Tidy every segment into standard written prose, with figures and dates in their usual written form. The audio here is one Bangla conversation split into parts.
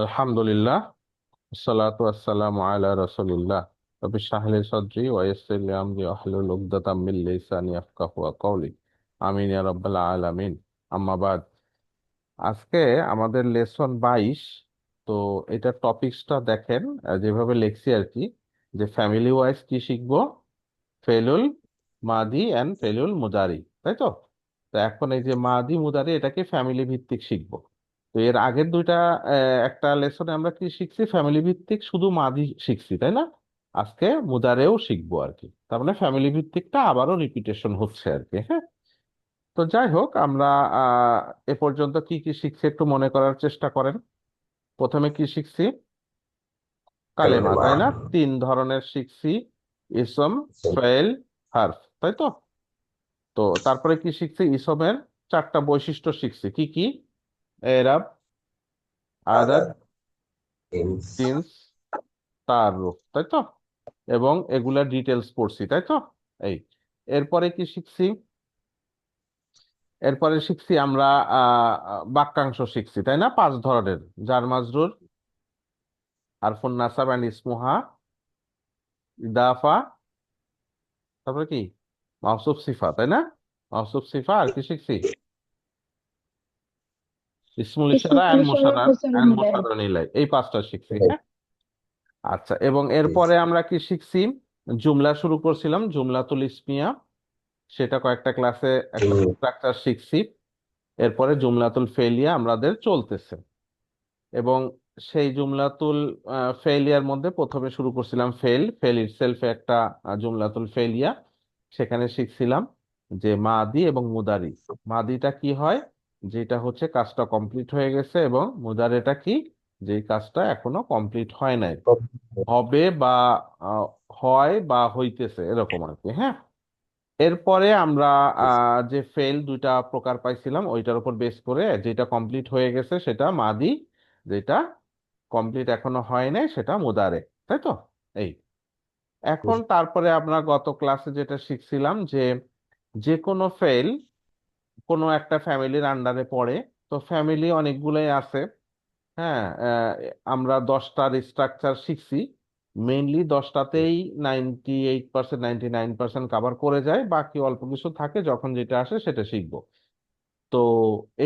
আলহামদুলিল্লাহ, সালাতু আসসালামু আলা রাসূলিল্লাহ। রব্বি ইশরাহ লি সাদরি ওয়া ইয়াসসির লি আমরি ওয়াহলুল উকদাতাম মিন লিসানি ইয়াফকাহু কাওলি। আমিন ইয়া রাব্বাল আলামিন। আম্মা বাদ। আজকে আমাদের লেসন 22। তো এটা টপিকসটা দেখেন, যেভাবে লিখছি আর কি, যে ফ্যামিলি ওয়াইজ কি শিখবো, ফেলুল মাদি এন্ড ফেলুল মুদারি, তাই তো? তো এখন এই যে মাদি মুদারি এটাকে ফ্যামিলি ভিত্তিক শিখবো। তো এর আগের দুইটা একটা লেসনে আমরা কি শিখছি, ফ্যামিলি ভিত্তিক শুধু মাদি শিখছি, তাই না? আজকে মুদারেও শিখবো আর কি, তার মানে ফ্যামিলি ভিত্তিকটা আবারও রিপিটেশন হচ্ছে আর কি। হ্যাঁ, তো যাই হোক, আমরা আহ এ পর্যন্ত কি কি শিখছি একটু মনে করার চেষ্টা করেন। প্রথমে কি শিখছি? কালেমা, কালেমা। তাই না? তিন ধরনের শিখছি: ইসম, ফেল, হার্ফ, তাই তো? তো তারপরে কি শিখছি? ইসমের চারটা বৈশিষ্ট্য শিখছি, কি কি? এরাব, আদাদ, আদাদ। ইনস। জিন্স, তাররুফ, তাই তো? এবং এগুলা ডিটেলস পড়ছি, তাই তো? এই এরপরে কি শিখছি? এরপরে শিখছি আমরা বাক্যাংশ শিখছি, তাই না? পাঁচ ধরনের: জার মাজরুর, আরফুন নাসাব এন্ড ইসমুহা, ইদাফা, তারপরে কি মাওসুফ সিফা, তাই না? মাওসুফ সিফা, আর কি শিখছি? ইসমুল ইশারা ইসমুল এন্ড ইশারা মুশাররাহ মুসাররদ এন্ড নিলাই। মুশাররাহ ইলাইহি, এই পাঁচটা শিখছি। এটাই। হ্যাঁ, আচ্ছা। এবং এরপরে আমরা কি শিখছি? জুমলা শুরু করছিলাম, জুমলাতুল ইসমিয়া, সেটা কয়েকটা ক্লাসে একটা হুম। স্ট্রাকচার শিখছি। এরপরে জুমলাতুল ফেলিয়া আমাদের চলতেছে। এবং সেই জুমলাতুল ফেলিয়ার মধ্যে প্রথমে শুরু করছিলাম ফেল ফেল ইটসেলফ, একটা জুমলাতুল ফেলিয়া। সেখানে শিখছিলাম যে মাদি এবং মুদারি। মাদিটা কি হয়? যেটা হচ্ছে কাজটা কমপ্লিট হয়ে গেছে, এবং মুদারিটা কি? যেই কাজটা এখনো কমপ্লিট হয় নাই, হবে বা আহ, হয় বা হইতেছে, এরকম আর কি। হ্যাঁ, এরপরে আমরা যে ফেল দুইটা প্রকার পাইছিলাম, ওইটার উপর বেস করে যেটা কমপ্লিট হয়ে গেছে সেটা মাদি, যেটা কমপ্লিট এখনো হয় নাই সেটা মুদারে, তাই তো? এই এখন তারপরে আমরা গত ক্লাসে যেটা শিখছিলাম যে যে কোনো ফেল কোনো একটা ফ্যামিলির আন্ডারে পড়ে। তো ফ্যামিলি অনেকগুলোই আছে। হ্যাঁ, আমরা 10টার স্ট্রাকচার শিখছি। মেইনলি 10টাতেই 98%, 99% কাভার করে যায়, বাকি অল্প কিছু থাকে, যখন যেটা আসে সেটা শিখবো। তো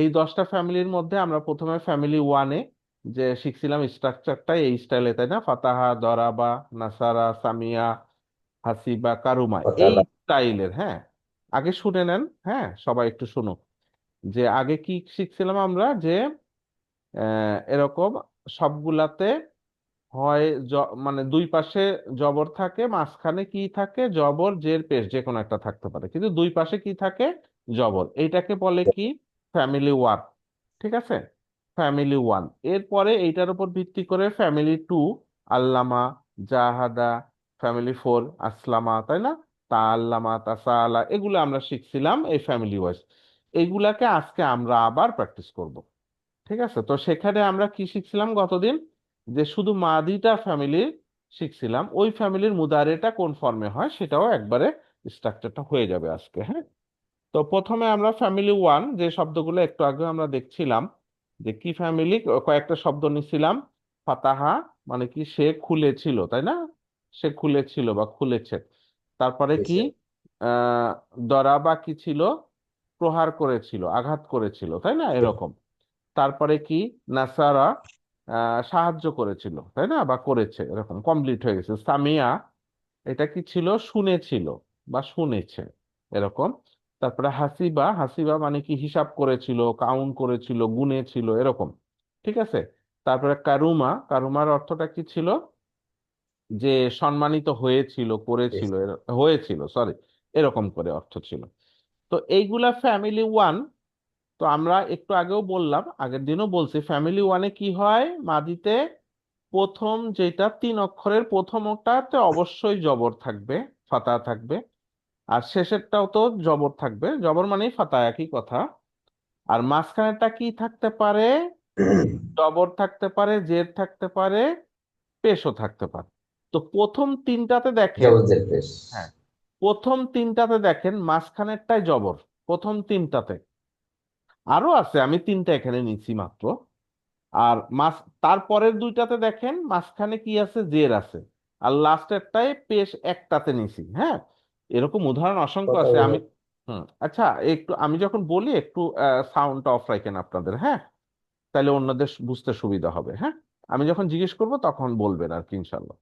এই 10টা ফ্যামিলির মধ্যে আমরা প্রথমে ফ্যামিলি ওয়ানে যে শিখছিলাম স্ট্রাকচারটা এই স্টাইলে, তাই না? ফাতাহা, দরাবা, নাসারা, সামিয়া, হাসিবা, কারুমা, এই কথাটা। স্টাইলের। হ্যাঁ, আগে শুনে নেন, হ্যাঁ সবাই একটু শুনুন, যে আগে কি শিখছিলাম আমরা, যে এরকম সবগুলাতে হয় মানে দুই পাশে জবর থাকে, মাঝখানে কি থাকে? জবর, জের, পেশ, যে কোনো একটা থাকতে পারে, কিন্তু দুই পাশে কি থাকে? জবর। এইটাকে বলে কি? Family one. ঠিক আছে, ফ্যামিলি ওয়ান। এরপরে এইটার উপর ভিত্তি করে ফ্যামিলি টু, আল্লামা, জাহাদা, ফ্যামিলি ফোর, আসলামা, তাই না? তা আল্লামা, তাসাআলা, এগুলো আমরা শিখছিলাম এই ফ্যামিলি ওয়াইজ। এইগুলাকে আজকে আমরা আবার প্র্যাকটিস করব। ঠিক আছে, তো সেখানে আমরা কি শিখছিলাম গতদিন? যে শুধু মাদিটা ফ্যামিলি শিখছিলাম, ওই ফ্যামিলির মুদারেটা কোন ফর্মে হয় সেটাও একবারে স্ট্রাকচারটা হয়ে যাবে আজকে। হ্যাঁ, তো প্রথমে আমরা ফ্যামিলি ওয়ান যে শব্দগুলো একটু আগে আমরা দেখছিলাম, যে কি ফ্যামিলি, কয়েকটা শব্দ নিছিলাম। ফাতাহা মানে কি? সে খুলেছিল, তাই না? সে খুলেছিল বা খুলেছে। তারপরে কি? কিসের? আহ দরাবা কি ছিল? প্রহার করেছিল, আঘাত করেছিল, তাই না? এরকম। তারপরে কি? নাসারা সাহায্য করেছিল, তাই না? বা করেছে, এরকম কমপ্লিট হয়ে গেছে। সামিয়া এটা কি ছিল? শুনেছিল বা শুনেছে, এরকম। তারপরে হাসিবা, হাসিবা মানে কি? হিসাব করেছিল, কাউন্ট করেছিল, গুনেছিল, এরকম। ঠিক আছে। তারপরে কারুমা, কারুমার অর্থটা কি ছিল? যে সম্মানিত হয়েছিল, করেছিল, কিসের? হয়েছিল, সরি, এরকম করে অর্থ ছিল। তো এইগুলা ফ্যামিলি ওয়ান। তো আমরা একটু আগেও বললাম, আগের দিনও বলছি, ফ্যামিলি ওয়ানে কি হয়? মাদিতে প্রথম যেটা 3 অক্ষরের প্রথমটাতে অবশ্যই জবর থাকবে, ফাতা থাকবে। আর শেষেরটাও তো জবর থাকবে, জবর মানেই ফাতা, একই কথা। আর মাঝখানেরটা কি থাকতে পারে? জবর থাকতে পারে, জের থাকতে পারে, পেশও থাকতে পারে। তো প্রথম তিনটাতে দেখেন, জবরদের পেশ। হ্যাঁ, প্রথম তিনটাতে দেখেন মাঝখানেরটাই জবর, প্রথম তিনটাতে। আরো আছে, আমি তিনটা এখানে নিচ্ছি মাত্র। আর তারপরের দুইটাতে দেখেন মাঝখানে কি আছে, জের আছে। আর লাস্টেরটায় পেশ একটাতে নিছি। হ্যাঁ, এরকম উদাহরণ অসংখ্য কথা আছে বলে। আমি। আচ্ছা, একটু আমি যখন বলি একটু সাউন্ডটা অফ রাখেন আপনাদের, হ্যাঁ, তাহলে অন্যদের বুঝতে সুবিধা হবে। হ্যাঁ, আমি যখন জিজ্ঞেস করব তখন বলবেন আর কি, ইনশাল্লাহ।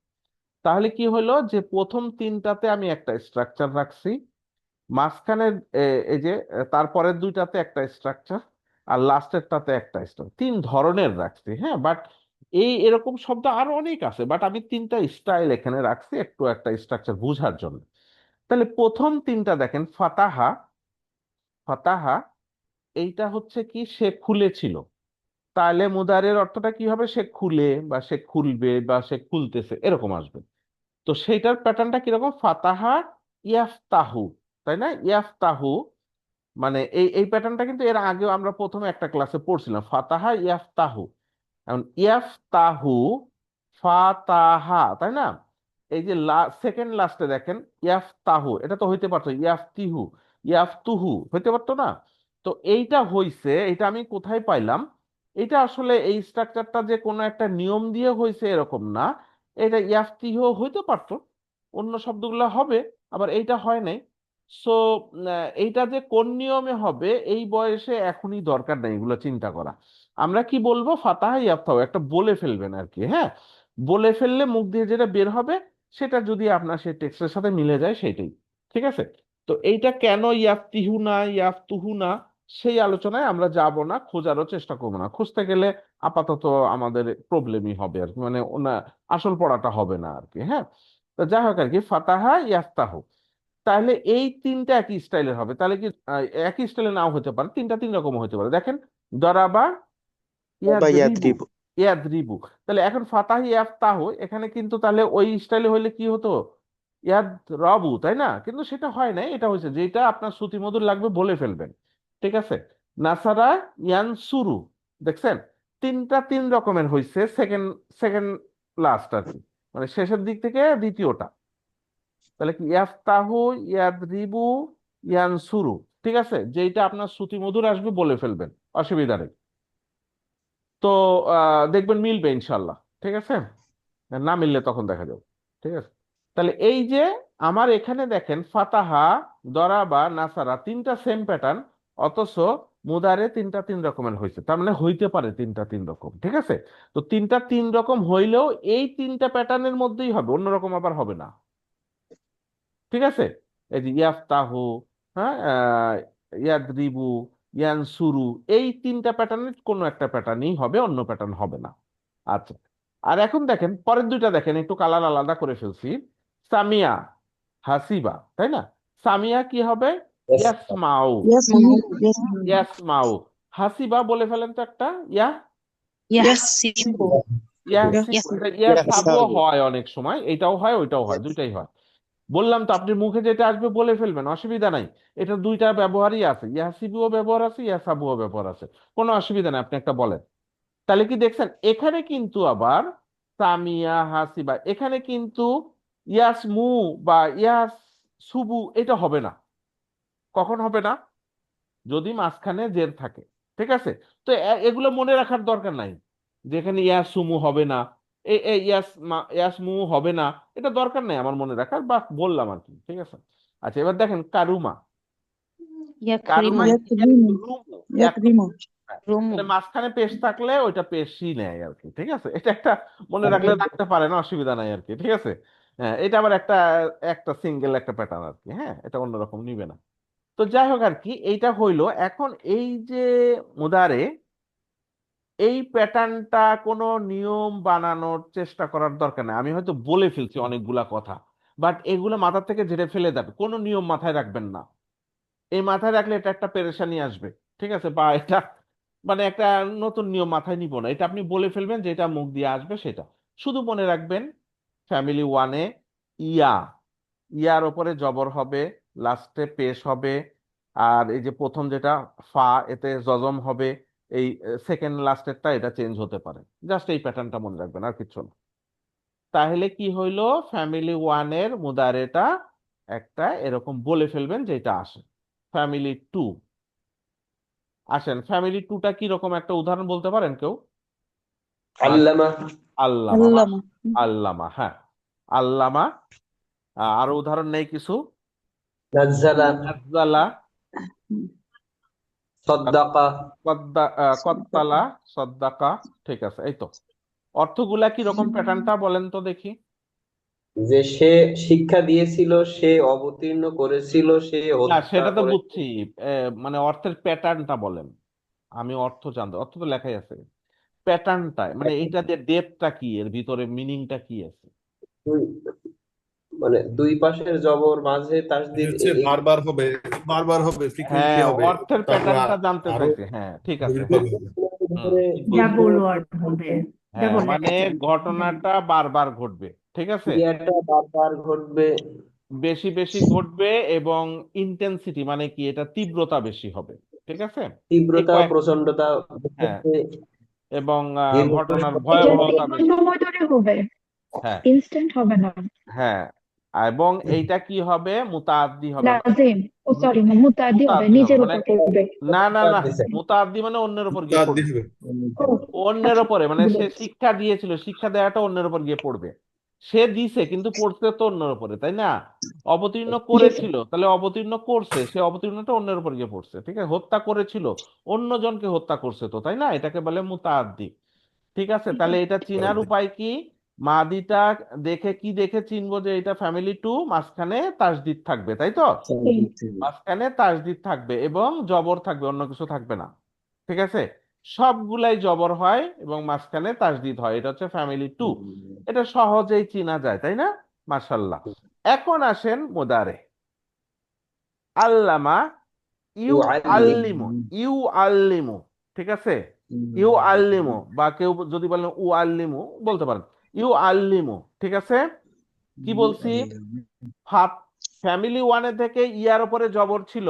তাহলে কি হলো যে প্রথম তিনটাতে আমি একটা স্ট্রাকচার রাখছি, মাঝখানের এই যে তারপরের দুইটাতে একটা স্ট্রাকচার, আর লাস্টেরটাতে একটা স্ট্রাকচার, তিন ধরনের রাখছি। হ্যাঁ, বাট এরকম শব্দ আরো অনেক আছে, বাট আমি তিনটা স্টাইল এখানে রাখছি একটু একটা স্ট্রাকচার বোঝার জন্য। তাহলে প্রথম তিনটা দেখেন, ফাতাহা। ফাতাহা এইটা হচ্ছে কি, সে খুলেছিল। তাহলে মুদারের অর্থটা কি হবে, সে খুলে বা সে খুলবে বা সে খুলতেছে এরকম আসবে। তো সেইটার প্যাটার্নটা কিরকম, ফাতাহা ইয়াফতাহু, তাই না? ইয়াফতাহু মানে এই প্যাটার্নটা কিন্তু এর আগেও আমরা প্রথমে একটা ক্লাসে পড়ছিলাম, ফাতাহা ইয়াফতাহু। এখন ইয়াফতাহু, ফাতাহা, তাই না? এই যে সেকেন্ড লাস্টে দেখেন ইয়াফতাহু, এটা তো হইতে পারতো ইয়াফতিহু, ইয়াফতুহু হইতে পারতো না? তো এইটা হইছে, এটা আমি কোথায় পাইলাম? এটা আসলে এই স্ট্রাকচারটা যে কোনো একটা নিয়ম দিয়ে হয়েছে এরকম না। এটা ইয়াফতিহু হইতে পারতো, অন্য শব্দগুলো হবে, আবার এইটা হয় নাই। সো এইটা যে কোন নিয়মে হবে এই বয়সে এখনই দরকার নেই এগুলো চিন্তা করা। আমরা কি বলবো, ফাতাহা ইয়াফতাহু, একটা বলে ফেলবেন আর কি। হ্যাঁ, বলে ফেললে মুখ দিয়ে যেটা বের হবে সেটা যদি আপনার সেই টেক্সটের সাথে মিলে যায় সেটাই। ঠিক আছে? তো এইটা কেন ইয়াফতিহু না ইয়াফতুহু না, সেই আলোচনায় আমরা যাব না, খোঁজারও চেষ্টা করবো না। খুঁজতে গেলে আপাতত আমাদের প্রবলেমই হবে আর কি, মানে আসল পড়াটা হবে না আর কি। হ্যাঁ, তো যাই হোক আর কি, ফাতাহা ইয়াফতাহু। তাহলে এই তিনটা একই স্টাইলের হবে, তাহলে কি একই স্টাইলে নাও হতে পারে, তিনটা তিন রকম হতে পারে। দেখেন, দরাবা বা ইয়াদরিবু, ইয়াত্রিব। ইয়াদরিবু। তাহলে এখন ফাতাহি ইয়াফতাহু এখানে কিন্তু তাহলে ওই স্টাইলে হইলে কি হতো, ইয়াদ রবু, তাই না? কিন্তু সেটা হয় না, এটা হয়েছে যেটা আপনার শ্রুতিমধুর লাগবে বলে ফেলবেন। ঠিক আছে? নাসারা ইয়ানসুরু, দেখছেন তিনটা তিন রকমের হয়েছে, সেকেন্ড সেকেন্ড লাস্ট আর কি, মানে শেষের দিক থেকে দ্বিতীয়টা। তাহলে কি ইয়াফতাহু, ইয়াদরিবু, ইয়ানসুরু। ঠিক আছে, যেটা আপনার শ্রুতিমধুর আসবে বলে ফেলবেন, অসুবিধা নেই। তো দেখবেন মিলবে ইনশাল্লাহ। ঠিক আছে, না মিললে তখন দেখা যাবে। ঠিক আছে, তাহলে এই যে আমার এখানে দেখেন ফাতাহা, দরাবা, নাসারা তিনটা সেম প্যাটার্ন, অথচ মুদারে তিনটা তিন রকমের হয়েছে, তার মানে হইতে পারে তিনটা তিন রকম। ঠিক আছে, তো তিনটা তিন রকম হইলেও এই তিনটা প্যাটার্নের মধ্যেই হবে, অন্যরকম আবার হবে না। ঠিক আছে, এই যে ইয়াফতাহু, হ্যাঁ, ইয়াদরিবু, ইয়ানসুরু, এই তিনটা প্যাটার্নের কোনো একটা প্যাটার্নই হবে, অন্য প্যাটার্ন হবে না। আচ্ছা, আর এখন দেখেন পরের দুইটা, দেখেন একটু কালার আলাদা করে ফেলছি। সামিয়া, হাসিবা, তাই না? সামিয়া কি হবে, Yes. ইয়াসমাউ। Yes, ma'am. Yes, ma'am. ইয়াসমাউ। হাসিবা বলে ফেলেন তো একটা, ইয়া, Yes, simple. Yes. Yes, ইয়া সাবুও Yasabu. হয় অনেক সময়, এটাও হয় ওইটাও হয়, Yes. দুইটাই হয়। বললাম তো, আপনি মুখে যেটা আসবে বলে ফেলবেন, অসুবিধা নাই। এটা দুইটা ব্যবহারই আছে, ইয়াসিবুও ব্যবহার আছে, ইয়াসাবুও ব্যবহার আছে, কোনো অসুবিধা নাই, আপনি একটা বলেন। তাহলে কি দেখছেন এখানে কিন্তু আবার সামিয়া, হাসিবা, এখানে কিন্তু ইয়াসমু বা ইয়াস সুবু এটা হবে না। কখন হবে না, যদি মাঝখানে জের থাকে। ঠিক আছে, তো এগুলো মনে রাখার দরকার নাই, যেখানে ইয়াসুমু হবে না, ইয়াসমু হবে না, এটা দরকার নাই আমার মনে রাখার, বা বললাম আর কি। ঠিক আছে, আচ্ছা এবার দেখেন কারুমা। কারুমা yakrimu, ইয়াকরুমু, yakrimu, হ্যাঁ, rumu. মানে মাঝখানে পেশ থাকলে ওইটা পেশই নেয় আর কি। ঠিক আছে, এটা একটা মনে রাখলে Okay. রাখতে পারেন, অসুবিধা নাই আর কি। ঠিক আছে, হ্যাঁ, এটা আবার একটা একটা সিঙ্গেল একটা প্যাটার্ন আর কি। হ্যাঁ, এটা অন্যরকম নিবে না। তো যাই হোক আর কি, এইটা হইলো। এখন এই যে মুদারে, এই প্যাটার্নটা কোনো নিয়ম বানানোর চেষ্টা করার দরকার নেই। আমি হয়তো বলে ফেলছি অনেকগুলা কথা, বাট এগুলো মাথা থেকে ঝেড়ে ফেলে দেবে, কোনো নিয়ম মাথায় রাখবেন না। এই মাথায় রাখলে এটা একটা পেরেশানি আসবে। ঠিক আছে, বা এটা মানে একটা নতুন নিয়ম মাথায় নিব না, এটা আপনি বলে ফেলবেন, যেটা মুখ দিয়ে আসবে সেটা। শুধু মনে রাখবেন, ফ্যামিলি ওয়ানে ইয়া, ইয়ার ওপরে জবর হবে, লাস্টে পেশ হবে, আর এই যে প্রথম যেটা ফা, এতে জজম হবে। এই সেকেন্ড লাস্টেরটা এটা চেঞ্জ হতে পারে, জাস্ট এই প্যাটার্নটা মনে রাখবেন, আর কিছু না। তাহলে কি হইলো, ফ্যামিলি ওয়ানের মুদারেটা একটা এরকম বলে ফেলবেন যেটা আসে। ফ্যামিলি টু, আসেন ফ্যামিলি টুটা কি রকম একটা উদাহরণ বলতে পারেন কেউ? আল্লামা, আল্লামা আল্লামা আল্লামা, হ্যাঁ, আল্লামা। আরো উদাহরণ নেই কিছু? নাজ্জালা, নাজ্জালা, সদ্দাকা। কত্তালা, সদ্দাকা। ঠিক আছে, এই তো। অর্থগুলা কি রকম প্যাটার্নটা বলেন তো দেখি। যে সে শিক্ষা দিয়েছিল, সে অবতীর্ণ করেছিল, সে না, হত্যা সেটা তো করে। বুঝছি। মানে অর্থের প্যাটার্নটা বলেন। আমি অর্থ জানতে, অর্থ তো লেখাই আছে, প্যাটার্নটা মানে এইটা দিয়ে ডেপথটা কি, এর ভিতরে মিনিংটা কি আছে? দুই- মানে দুই পাশের জবর মাঝে এটা তাসদিদ, হচ্ছে বারবার হবে, বারবার হবে, ফ্রিকুয়েন্টলি হ্যাঁ, হবে। অর্থের তারপর প্যাটার্নটা জানতে আরো চাইছে, হ্যাঁ ঠিক আছে, হ্যাঁ। গভীরভাবে হবে। হুম, ঠিক বলছেন। ডাবল ওয়ার্ড হবে, হ্যাঁ, ডাবল মানে অ্যাকশন। ঘটনাটা বারবার ঘটবে, ঠিক আছে, ক্রিয়াটা বারবার ঘটবে। বেশি বেশি ঘটবে, এবং ইন্টেন্সিটি মানে কি, এটা তীব্রতা বেশি হবে, ঠিক আছে। এই তীব্রতা, কয়েক, প্রচন্ডতা হ্যাঁ, ঘটবে, এবং দীর্ঘ ঘটনার এটা ভয়াবহতা দীর্ঘ বেশি। সময় ধরে হবে, হ্যাঁ, ইনস্ট্যান্ট হবে না। হ্যাঁ, এবং এইটা কি হবে, মুতাআদ্দি হবে, মানে লাজিম, ও সরি, মুতাআদ্দি হবে, মুতাআদ্দি হবে নিজের মানে, উপর পড়বে। না না তার না, দিছে। মুতাআদ্দি মানে অন্যের উপর গিয়ে তার পড়বে, দিবে। ও, অন্যের আচ্ছা, উপরে, মানে ভুলে সে গেছি। শিক্ষা দিয়েছিল, শিক্ষা দেওয়াটা অন্যের উপর গিয়ে পড়বে। সে দিছে কিন্তু পড়ছে তো অন্যের উপরে, তাই না? অবতীর্ণ জি স্যার। করেছিল, তাহলে অবতীর্ণ করছে, সে অবতীর্ণটা অন্যের উপর গিয়ে পড়ছে, ঠিক আছে। হত্যা করেছিল, অন্যজনকে হত্যা করছে তো, তাই না? এটাকে বলে মুতাআদ্দি। ঠিক আছে, তাহলে এটা চিনার উপায় কি? মাদিটা দেখে কি দেখে চিনবো যে এটা ফ্যামিলি টু? মাঝখানে তাসদিদ থাকবে, তাই তো? মাঝখানে তাসদিদ থাকবে এবং জবর থাকবে, অন্য কিছু থাকবে না, ঠিক আছে। সবগুলাই জবর হয় এবং মাঝখানে তাসদিদ হয়, এটা হচ্ছে ফ্যামিলি টু। এটা সহজেই চিনা যায়, তাই না? মাশাল্লাহ। এখন আসেন মুদারে। আল্লামা, ইউ ইউআল্লিম, আল্লিমু, ইউ আল্লিমু, ঠিক আছে। ইউ আল্লিমু, বা কেউ যদি বলেন উ আল্লিমু বলতে পারেন। ইউ আল্লিমু, ঠিক আছে। কি বলছি? ফ্যামিলি ওয়ানে থেকে ইয়ার উপরে জবর ছিল,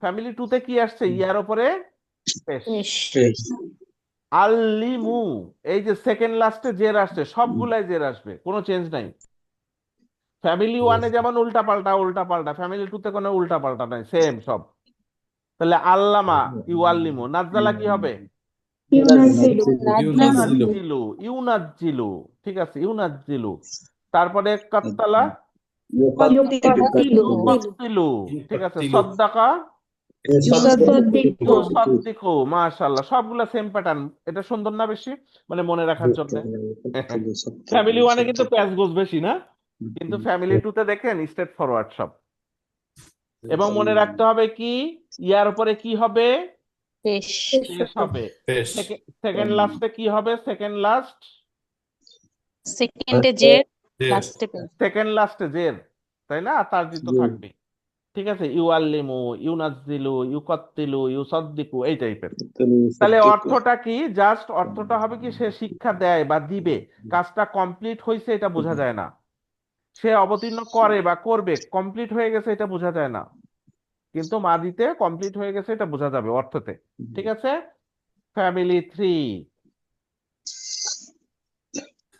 ফ্যামিলি টুতে কি আসছে, ইয়ার উপরে পেশ। পেশ আল্লিমু, এই যে সেকেন্ড লাস্টে জের আসছে, সবগুলাই জের আসবে, কোনো চেঞ্জ নাই। ফ্যামিলি ওয়ানে যেমন উল্টা পাল্টা উল্টা পাল্টা, ফ্যামিলি টুতে কোনো উল্টা পাল্টা নাই, সেম সব। তাহলে আল্লামা, ইউআল্লিমু, নাজ্জালা কি হবে? ইউনাজ্জিলু, ইউনাজ্জিলু, ইউনাজ্জিলু, ইউনাজ্জিলু, ঠিক আছে, ইউনাজ্জিলু। তারপরে কাত্তালা, ইউকাত্তিলু, ইউকাত্তিলু, ঠিক আছে। ইউকাত্তিলু, সদ্দাকা, ইউসাদ্দিকু। ইউসাদ্দিকু, মাশাআল্লাহ, সবগুলা সেম প্যাটার্ন। এটা সুন্দর না বেশি, মানে মনে রাখার জন্য। ফ্যামিলি ওয়ানে কিন্তু প্যাচ গোছ বেশি না, কিন্তু ফ্যামিলি টুতে দেখেন স্ট্রেট ফরওয়ার্ড সব। এবং মনে রাখতে হবে কি, ইয়ার উপরে কি হবে, পেশ শেষ হবে। পেশ, সেকেন্ড লাস্টে কি হবে, সেকেন্ড লাস্ট, সেকেন্ডে যে জের, লাস্টে পেশ সেকেন্ড লাস্টে জের, তাই না? তার তো থাকবে, ঠিক আছে। ইউআল্লিমু, ইউনাজ্জিলু, ইউকাত্তিলু, ইউসাদ্দিকু, এই টাইপের। তাহলে অর্থটা কি, জাস্ট অর্থটা হবে কি, সে শিক্ষা দেয় বা দিবে, কাজটা কমপ্লিট হয়েছে এটা বোঝা যায় না। সে অবতীর্ণ করে বা করবে, কমপ্লিট হয়ে গেছে এটা বোঝা যায় না, কিন্তু মাদিতে কমপ্লিট হয়ে গেছে এটা বোঝা যাবে অর্থতে, ঠিক আছে। ফ্যামিলি থ্রি,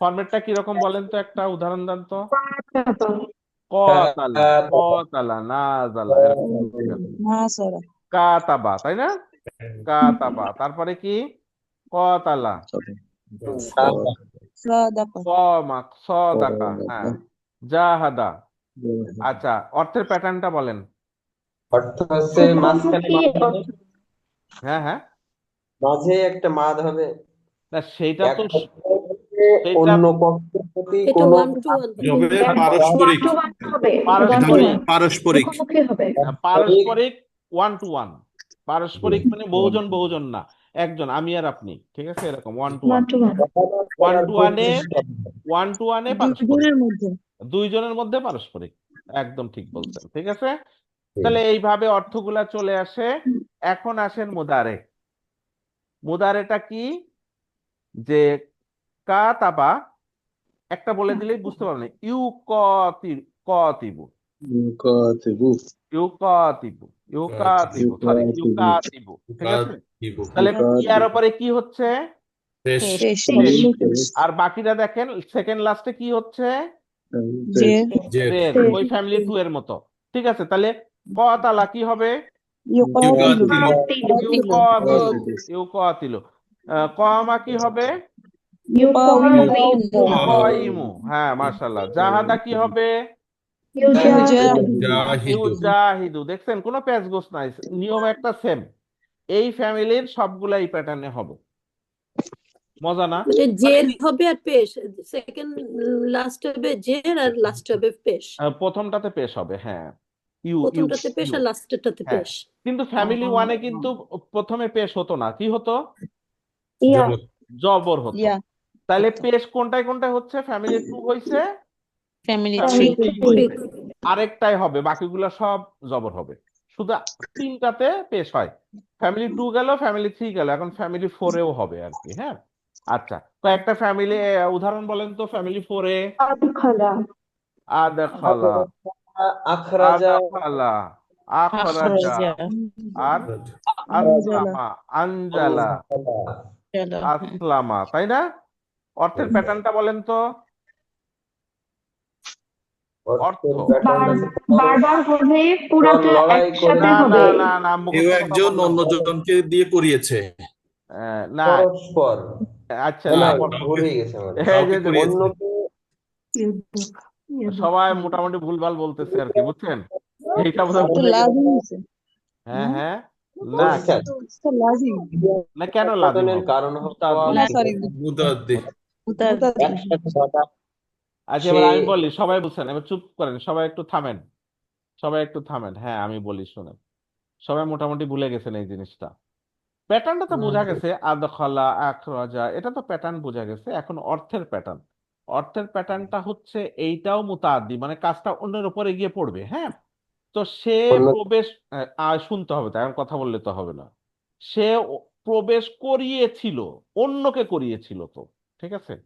ফরম্যাটটা কিরকম বলেন তো, একটা উদাহরণ দেন তো। কতালা, কতালা, নাজালা, এরকম, ঠিক আছে। নাসারা কাতাবা, তাই না? কাতাবা, তারপরে কি, কতালা, সাদাকা কমা, সদাকা, হ্যাঁ, জাহাদা। আচ্ছা, অর্থের প্যাটার্নটা বলেন। অর্থ হচ্ছে মাঝখানে মুখোমুখি মাদ হবে, অর্থ। হ্যাঁ, হ্যাঁ, মাঝে একটা মাদ হবে, না সেইটা এক তো, পক্ষের প্রতি সেইটা অন্য পক্ষের প্রতি এটা কোনো ওয়ান টু ওয়ান হবে ওয়ান পারস্পরিক, টু ওয়ান হবে, ওয়ান এটা টু হবে পারস্পরিক, ওয়ান, পারস্পরিক। মুখোমুখি হবে। পারস্পরিক, ওয়ান টু ওয়ান। পারস্পরিক মানে বহুজন বহুজন না, একজন, আমি আর আপনি, ঠিক আছে, এরকম one to one one. To one. One কথাবার্তার টু ওয়ানে, বৈশিষ্ট্য হবে। ওয়ান টু ওয়ানে পারস্পরিক, দুজনের মধ্যে দুইজনের মধ্যে পারস্পরিক, একদম ঠিক বলছেন, ঠিক আছে। তাহলে এইভাবে অর্থগুলা চলে আসে। এখন আসেন মুদারে। মুদারেটা কি, যে কাতাবা, একটা বলে দিলেই বুঝতে পারবেন, কতিবু, ইউকাতিবু, ইউকাতিবু, সরি, ইউকাতিবু, ঠিক আছে। তাহলে ইয়ার উপরে কি হচ্ছে, পেশ, পেশ পেশ। আর বাকিটা দেখেন, সেকেন্ড লাস্টে কি হচ্ছে, যে জের, জের, ওই ফ্যামিলি টু এর মতো, ঠিক আছে। তাহলে কতালা কি হবে, ইউকাতিলু ইউকাতিলু, ইউকাতিলু, ইউকাতিলু। কমা কি হবে, ইউকাউইমু ইউকাইমু, হ্যাঁ মাশাআল্লাহ। জাহাদা কি হবে? ইউজাহিদু জাহিদু ইউজাহিদু। দেখছেন কোনো প্যাচগোছ নাই, নিয়ম একটা সেম। এই ফ্যামিলির সবগুলা এই প্যাটার্নে হবে। মজা না? মানে জের হবে আর পেশ, সেকেন্ড লাস্ট হবে জের আর লাস্ট হবে পেশ, প্রথমটাতে পেশ হবে, হ্যাঁ। ইউ ইউ প্রথমটাতে পেশ ইউ আর লাস্টেরটাতে হ্যাঁ, পেশ। কিন্তু ফ্যামিলি ওয়ানে কিন্তু প্রথমে পেশ হতো না, কি হতো? ইয়া জবর জবর হতো। তাহলে পেশ কোনটায় কোনটায় হচ্ছে? ফ্যামিলি টু হয়েছে, ফ্যামিলি ফ্যামিলি থ্রি থ্রি হয়েছে, আরেকটাই হবে, বাকিগুলো সব জবর হবে। শুধু তিনটাতে পেশ হয়। ফ্যামিলি টু গেল, ফ্যামিলি থ্রি গেল, এখন ফ্যামিলি ফোরেও হবে আর কি। হ্যাঁ, আচ্ছা, কয়েকটা ফ্যামিলি উদাহরণ বলেন তো ফ্যামিলি ফোরে। আদখালা আদখালা, আখরাজা, আদখালা, আখরাজা, আখরাজা আর আসলামা, আনজালা, চলো আসলামা, তাই না? অর্থের প্যাটার্নটা বলেন তো। অর্থ অর্থের প্যাটার্ন বারবার হলে পুরাটা লড়াই করে না একসাথে না হবে না না, কেউ মুখস্থ কথা একজন বললাম। অন্যজনকে দিয়ে করিয়েছে না, পরস্পর, আচ্ছা না না, কাউকে ভুল হয়ে গেছে আমার। এই কাউকে যে করিয়েছে অন্যকে সবাই মোটামুটি ভুলভাল বলতেছে আর কি, বুঝছেন? এইটা বোধহয় তো ভুলে গেছে। লাজিম হয়েছে হ্যাঁ হ্যাঁ, না অর্থাৎ তো লাজিম না, কেন লাজিম উৎপাদনের হবে? কারণ হওয়া না সরি মুতাদ্দি মুতাদ্দি একসাথে হওয়াটা আচ্ছা, সে এবার আমি বলি, সবাই বুঝছেন, এবার চুপ করেন, সবাই একটু থামেন, সবাই একটু থামেন। হ্যাঁ আমি বলি, শুনেন। সবাই মোটামুটি ভুলে গেছেন এই জিনিসটা। প্যাটার্নটা তো বোঝা গেছে, আদখালা, আখরাজা, এটা তো প্যাটার্ন বোঝা গেছে। এখন অর্থের প্যাটার্ন। অর্থের প্যাটার্নটা হচ্ছে এইটাও মুতাআদ্দি, মানে কাজটা অন্যের উপরে গিয়ে পড়বে। হ্যাঁ, তো সে অন্য প্রবেশ, শুনতে হবে, তাই কথা বললে তো হবে না। সে প্রবেশ করিয়েছিল, অন্যকে করিয়েছিল তো, ঠিক আছে।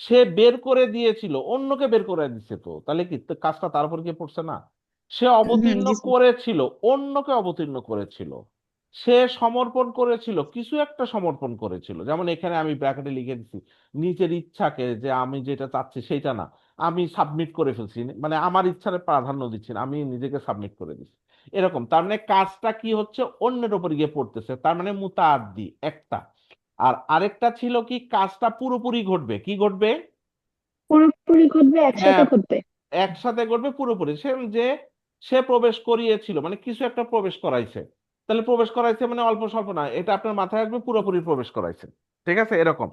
সে বের করে দিয়েছিল, অন্যকে বের করে দিচ্ছে তো, তাহলে কি তো কাজটা তার উপর গিয়ে পড়ছে না? সে অবতীর্ণ জি স্যার করেছিল, অন্যকে অবতীর্ণ করেছিল। সে সমর্পণ করেছিল, কিছু একটা সমর্পণ করেছিল। যেমন এখানে আমি ব্র্যাকেটে লিখে দিচ্ছি, নিজের ইচ্ছাকে, যে আমি যেটা চাচ্ছি সেইটা না, আমি সাবমিট করে ফেলছি, মানে আমার ইচ্ছার প্রাধান্য দিচ্ছি না, আমি নিজেকে সাবমিট করে দিচ্ছি। এরকম, তার মানে কাজটা কি হচ্ছে? অন্যের উপর গিয়ে পড়তেছে, তার মানে মুতাআদ্দি একটা। আর আরেকটা ছিল কি, কাজটা পুরোপুরি ঘটবে, কি ঘটবে? পুরোপুরি ঘটবে, একসাথে হ্যাঁ, ঘটবে। একসাথে ঘটবে পুরোপুরি। সে যে সে প্রবেশ করিয়েছিল, মানে কিছু একটা প্রবেশ করাইছে। তাহলে প্রবেশ করাইছে মানে অল্প স্বল্প না, এটা আপনার মাথায় আসবে, পুরোপুরি প্রবেশ করাইছে। ঠিক আছে, এরকম।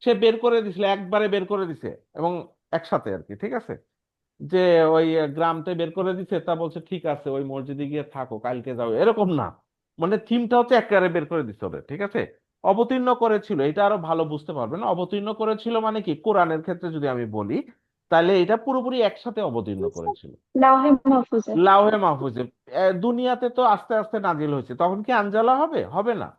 সে বের করে দিছিল, একবারে বের করে দিছে, এবং একসাথে আর কি, ঠিক আছে। যে ওই গ্রামতে বের করে দিছে, তা বলছে ঠিক আছে ওই মসজিদে গিয়ে থাকো, কালকে যাও, এরকম না। মানে থিমটা হচ্ছে একেবারে বের করে দিতে হবে, ঠিক আছে। অবতীর্ণ করেছিল, এটা আরো ভালো বুঝতে পারবেন। অবতীর্ণ করেছিল মানে কি, কোরআনের ক্ষেত্রে যদি আমি বলি, তাহলে এটা পুরোপুরি একসাথে অবতীর্ণ করেছিল। লাউহে মাহফুজে লাউহে মাহফুজে। দুনিয়াতে তো আস্তে আস্তে নাজিল হয়েছে, তখন কি আনজালা হবে? হবে না,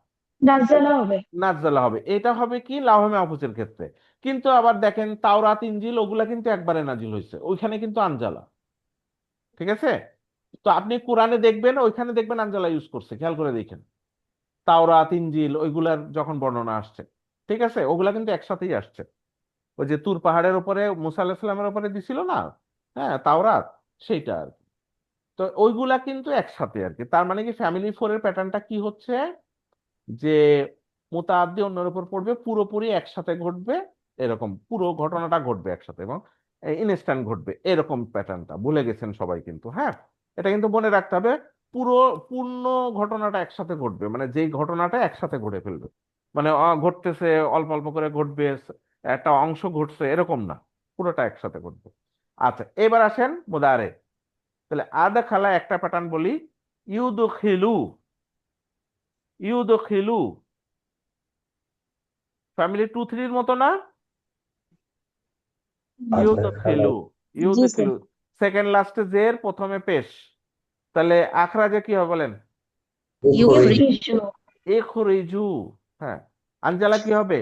নাজ্জালা হবে। নাজ্জালা হবে। এটা হবে কি, লাউহে মাহফুজের ক্ষেত্রে। কিন্তু আবার দেখেন তাওরাত, ইনজিল, ওগুলা কিন্তু একবারে নাজিল হয়েছে, ওইখানে কিন্তু আনজালা, ঠিক আছে। তো আপনি কোরআনে দেখবেন, ওইখানে দেখবেন আনজালা ইউজ করছে, খেয়াল করে দেখেন। তাওরাত, ইনজিল, ওইগুলার যখন বর্ণনা আসছে, ঠিক আছে, ওগুলা কিন্তু একসাথেই আসছে। ওই যে তুর পাহাড়ের উপরে মুসা আলাহিসাল্লামের সাল্লামের উপরে দিছিল না, হ্যাঁ, তাওরাত, সেইটা আর কি। তো ওইগুলা কিন্তু একসাথে আর কি। তার মানে কি, ফ্যামিলি ফোরের প্যাটার্নটা কি হচ্ছে, যে মুতাআদ্দি অন্যের উপর পড়বে, পুরোপুরি একসাথে ঘটবে, এরকম পুরো ঘটনাটা ঘটবে একসাথে, এবং ইনস্ট্যান্ট ঘটবে, এরকম প্যাটার্নটা ভুলে গেছেন সবাই কিন্তু। হ্যাঁ, এটা কিন্তু মনে রাখতে হবে। পুরো পূর্ণ ঘটনাটা একসাথে ঘটবে, মানে যেই ঘটনাটা একসাথে ঘটে ফেলবে, মানে ঘটতেছে অল্প অল্প করে ঘটবে, একটা অংশ ঘটছে, এরকম না, পুরোটা একসাথে ঘটবে। আচ্ছা, এবার আসেন মুদারে। তাহলে আদা খালা একটা প্যাটার্ন বলি, ইউদখিলু, ইউদখিলু, ফ্যামিলি টু থ্রির মতো না? আদখালা ইউদখিলু, জি স্যার ইউদখিলু, সেকেন্ড লাস্টে জের, প্রথমে পেশ। তাহলে আখরাজে কি হবে বলেন? ইউফরি ইউখরিজু ইখরিজু, হ্যাঁ। আনজালা কি হবে?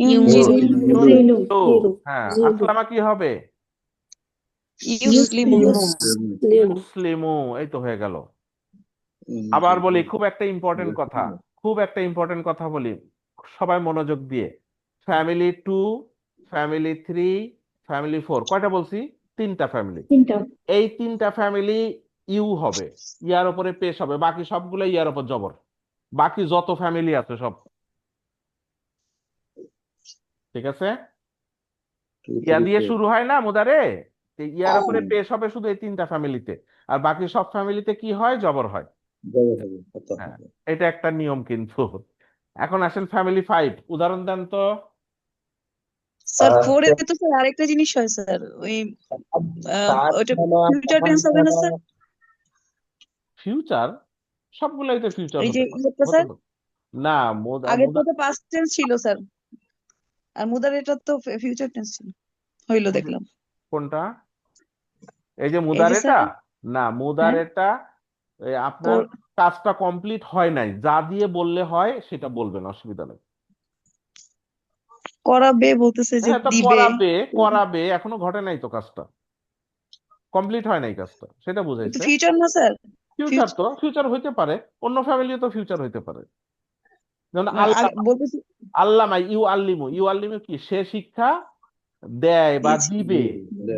ইউনজিলু ইউনজিলু ইউনজিলু, হ্যাঁ। আসলামা কি হবে? ইউসলিমু মুসলিমু, এই তো হয়ে গেল। আবার বলি, খুব একটা ইম্পর্টেন্ট কথা, খুব একটা ইম্পর্টেন্ট কথা বলি, সবাই মনোযোগ দিয়ে। Family two, family three, family four, কয়টা বলছি? তিনটা ফ্যামিলি। তিনটা। এই তিনটা ফ্যামিলি ইউ হবে, ইয়ার উপরে পেশ হবে, বাকি সবগুলো ইয়ার উপর জবর। বাকি যত ফ্যামিলি আছে সব, ঠিক আছে? ইয়া দিয়ে শুরু হয় না মুদারে, তো ইয়ার উপরে পেশ হবে শুধু এই তিনটা ফ্যামিলিতে, আর বাকি সব ফ্যামিলিতে কি হয়, জবর হয়। হ্যাঁ, এটা একটা নিয়ম কিন্তু। এখন আসেন ফ্যামিলি 5, উদাহরণ দেন তো। স্যার ফোরে তো স্যার আরেকটা জিনিস হয় স্যার, ওই ওইটা ফিউচার টেন্স হবে না স্যার? ফিউচার, সবগুলাই তো ফিউচার এই যে হতে পারে, ইয়েটা হতে স্যার, পারে। না আগেরটা তো পাস্ট টেন্স ছিল স্যার, আর মুদার এটা তো ফিউচার টেন্স ছিল, হইলো দেখলাম। কোনটা? এই যে এই যে মুদারেটা, স্যার, না হ্যাঁ, মুদারেটা আপনার কাজটা কমপ্লিট হয় নাই, যা দিয়ে বললে হয় সেটা বলবেন, অসুবিধা নেই। করাবে বলতেছে যে হ্যাঁ, তো দিবে। করাবে, করাবে এখনো ঘটে নাই তো, কাজটা কমপ্লিট হয় নাই, কাজটা সেটা এটা বুঝাইছে। ফিউচার না স্যার? ফিউচার তো ফিউচার হইতে পারে, অন্য ফ্যামিলিও তো ফিউচার হইতে পারে। যেমন আল্লাহ, বলতেছি আল্লামা ইউ আল্লিমু, ইউ আল্লিমু কি, সে শিক্ষা দেয় বা দিয়েছি। দিবে,